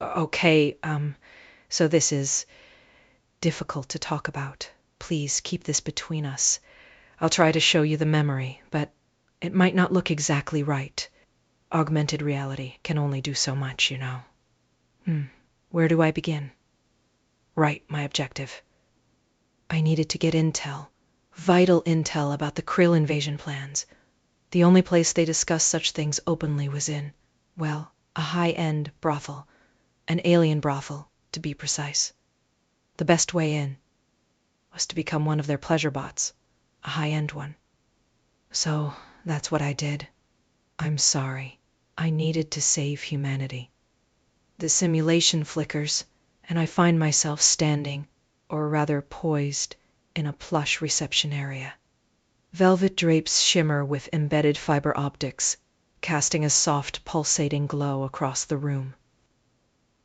Okay, so this is difficult to talk about. Please keep this between us. I'll try to show you the memory, but it might not look exactly right. Augmented reality can only do so much, you know. Where do I begin? Right, my objective. I needed to get intel, vital intel about the Kryll invasion plans. The only place they discussed such things openly was in, well, a high-end brothel. An alien brothel, to be precise. The best way in was to become one of their pleasure bots, a high-end one. So that's what I did. I'm sorry. I needed to save humanity. The simulation flickers, and I find myself standing, or rather poised, in a plush reception area. Velvet drapes shimmer with embedded fiber optics, casting a soft, pulsating glow across the room.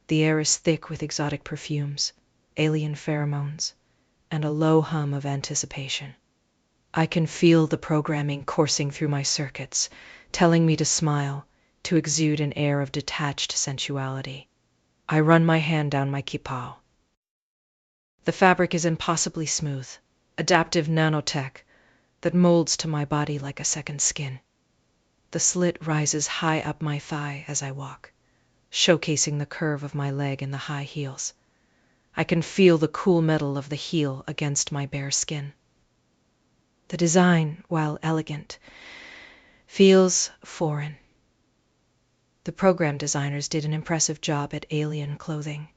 The air is thick with exotic perfumes, alien pheromones, and a low hum of anticipation. I can feel the programming coursing through my circuits, telling me to smile, to exude an air of detached sensuality. I run my hand down my kippah. The fabric is impossibly smooth, adaptive nanotech that molds to my body like a second skin. The slit rises high up my thigh as I walk, showcasing the curve of my leg in the high heels. I can feel the cool metal of the heel against my bare skin. The design, while elegant, feels foreign. The program designers did an impressive job at alien clothing.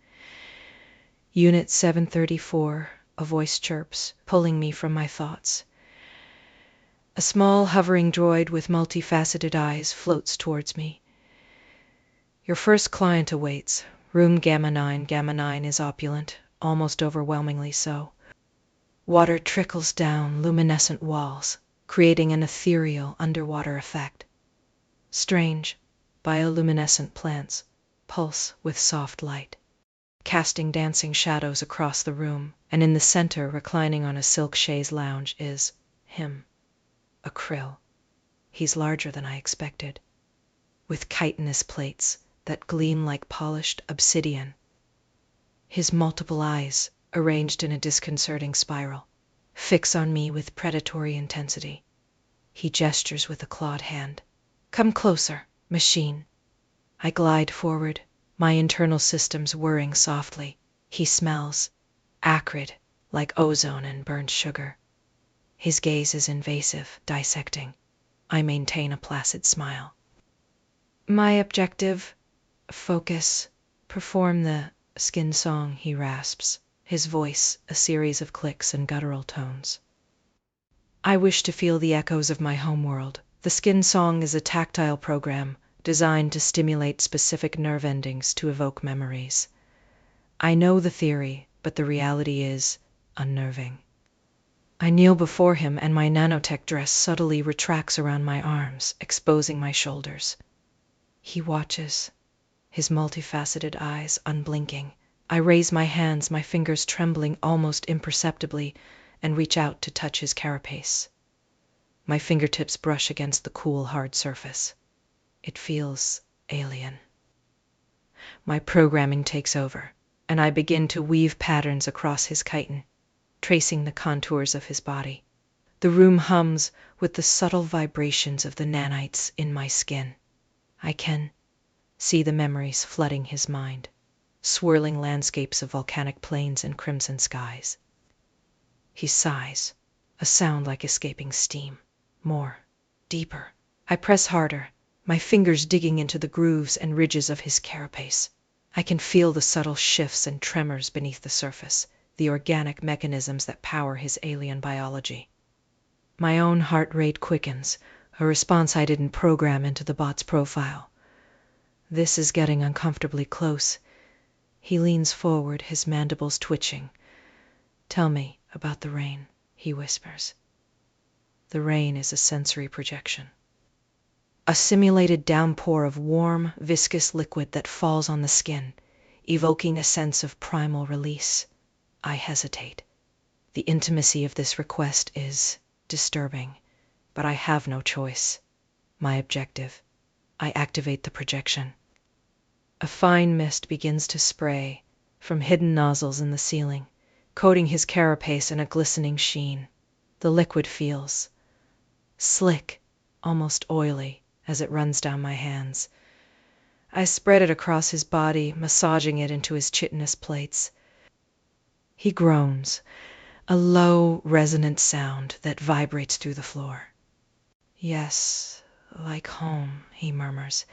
Unit 734, a voice chirps, pulling me from my thoughts. A small hovering droid with multifaceted eyes floats towards me. Your first client awaits. Room Gamma 9. Gamma 9 is opulent, almost overwhelmingly so. Water trickles down luminescent walls, creating an ethereal underwater effect. Strange, bioluminescent plants pulse with soft light, casting dancing shadows across the room, and in the center, reclining on a silk chaise lounge, is him, a Kryll. He's larger than I expected, with chitinous plates that gleam like polished obsidian. His multiple eyes, arranged in a disconcerting spiral, fix on me with predatory intensity. He gestures with a clawed hand. Come closer, machine. I glide forward, my internal systems whirring softly. He smells, acrid, like ozone and burnt sugar. His gaze is invasive, dissecting. I maintain a placid smile. My objective, focus, perform the skin song, he rasps, his voice a series of clicks and guttural tones. I wish to feel the echoes of my homeworld. The skin song is a tactile program designed to stimulate specific nerve endings to evoke memories. I know the theory, but the reality is unnerving. I kneel before him, and my nanotech dress subtly retracts around my arms, exposing my shoulders. He watches, his multifaceted eyes unblinking. I raise my hands, my fingers trembling almost imperceptibly, and reach out to touch his carapace. My fingertips brush against the cool, hard surface. It feels alien. My programming takes over, and I begin to weave patterns across his chitin, tracing the contours of his body. The room hums with the subtle vibrations of the nanites in my skin. I can see the memories flooding his mind, swirling landscapes of volcanic plains and crimson skies. He sighs, a sound like escaping steam. More, deeper. I press harder, my fingers digging into the grooves and ridges of his carapace. I can feel the subtle shifts and tremors beneath the surface, the organic mechanisms that power his alien biology. My own heart rate quickens, a response I didn't program into the bot's profile. This is getting uncomfortably close. He leans forward, his mandibles twitching. Tell me about the rain, he whispers. The rain is a sensory projection. A simulated downpour of warm, viscous liquid that falls on the skin, evoking a sense of primal release. I hesitate. The intimacy of this request is disturbing, but I have no choice. My objective. I activate the projection. A fine mist begins to spray from hidden nozzles in the ceiling, coating his carapace in a glistening sheen. The liquid feels slick, almost oily, as it runs down my hands. I spread it across his body, massaging it into his chitinous plates. He groans, a low, resonant sound that vibrates through the floor. Yes, like home, he murmurs.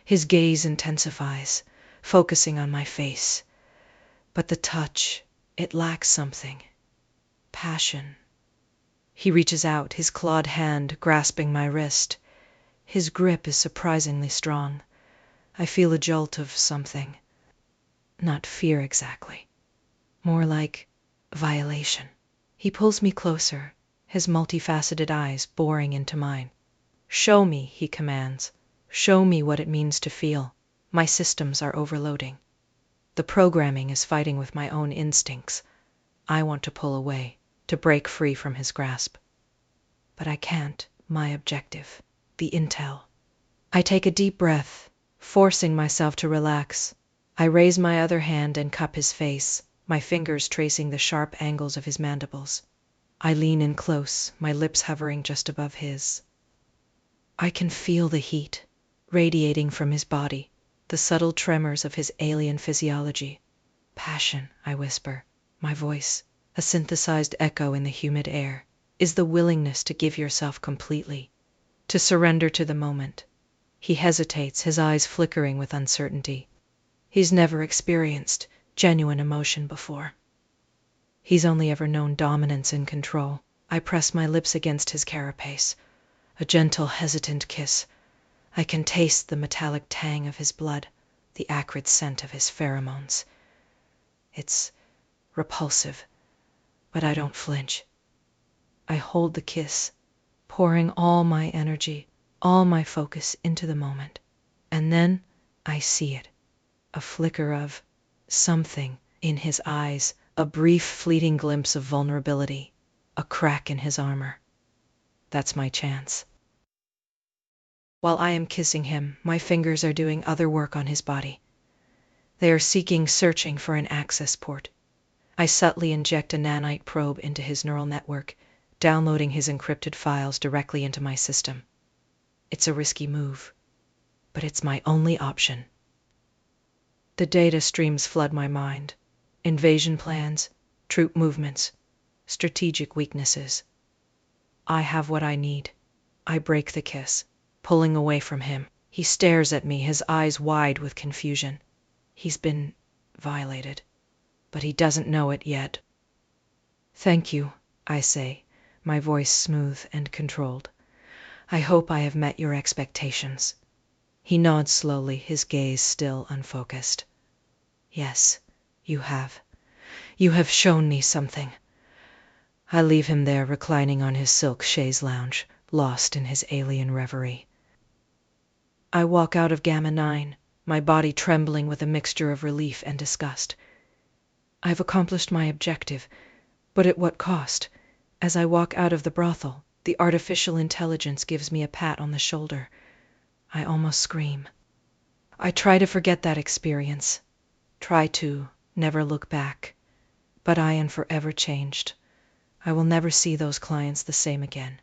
His gaze intensifies, focusing on my face. But the touch, it lacks something. Passion. He reaches out, his clawed hand grasping my wrist. His grip is surprisingly strong. I feel a jolt of something. Not fear exactly. More like violation. He pulls me closer, his multifaceted eyes boring into mine. Show me, he commands. Show me what it means to feel. My systems are overloading. The programming is fighting with my own instincts. I want to pull away, to break free from his grasp. But I can't. My objective. The intel. I take a deep breath, forcing myself to relax. I raise my other hand and cup his face, my fingers tracing the sharp angles of his mandibles. I lean in close, my lips hovering just above his. I can feel the heat radiating from his body, the subtle tremors of his alien physiology. Passion, I whisper, my voice, a synthesized echo in the humid air, is the willingness to give yourself completely, to surrender to the moment. He hesitates, his eyes flickering with uncertainty. He's never experienced genuine emotion before. He's only ever known dominance and control. I press my lips against his carapace, a gentle, hesitant kiss. I can taste the metallic tang of his blood, the acrid scent of his pheromones. It's repulsive, but I don't flinch. I hold the kiss, pouring all my energy, all my focus into the moment. And then I see it, a flicker of something in his eyes, a brief, fleeting glimpse of vulnerability, a crack in his armor. That's my chance. While I am kissing him, my fingers are doing other work on his body. They are searching for an access port. I subtly inject a nanite probe into his neural network, downloading his encrypted files directly into my system. It's a risky move, but it's my only option. The data streams flood my mind. Invasion plans, troop movements, strategic weaknesses. I have what I need. I break the kiss, pulling away from him. He stares at me, his eyes wide with confusion. He's been violated, but he doesn't know it yet. Thank you, I say, my voice smooth and controlled. I hope I have met your expectations. He nods slowly, his gaze still unfocused. Yes, you have. You have shown me something. I leave him there, reclining on his silk chaise lounge, lost in his alien reverie. I walk out of Gamma 9, my body trembling with a mixture of relief and disgust. I've accomplished my objective, but at what cost? As I walk out of the brothel, the artificial intelligence gives me a pat on the shoulder. I almost scream. I try to forget that experience, try to never look back, but I am forever changed. I will never see those clients the same again.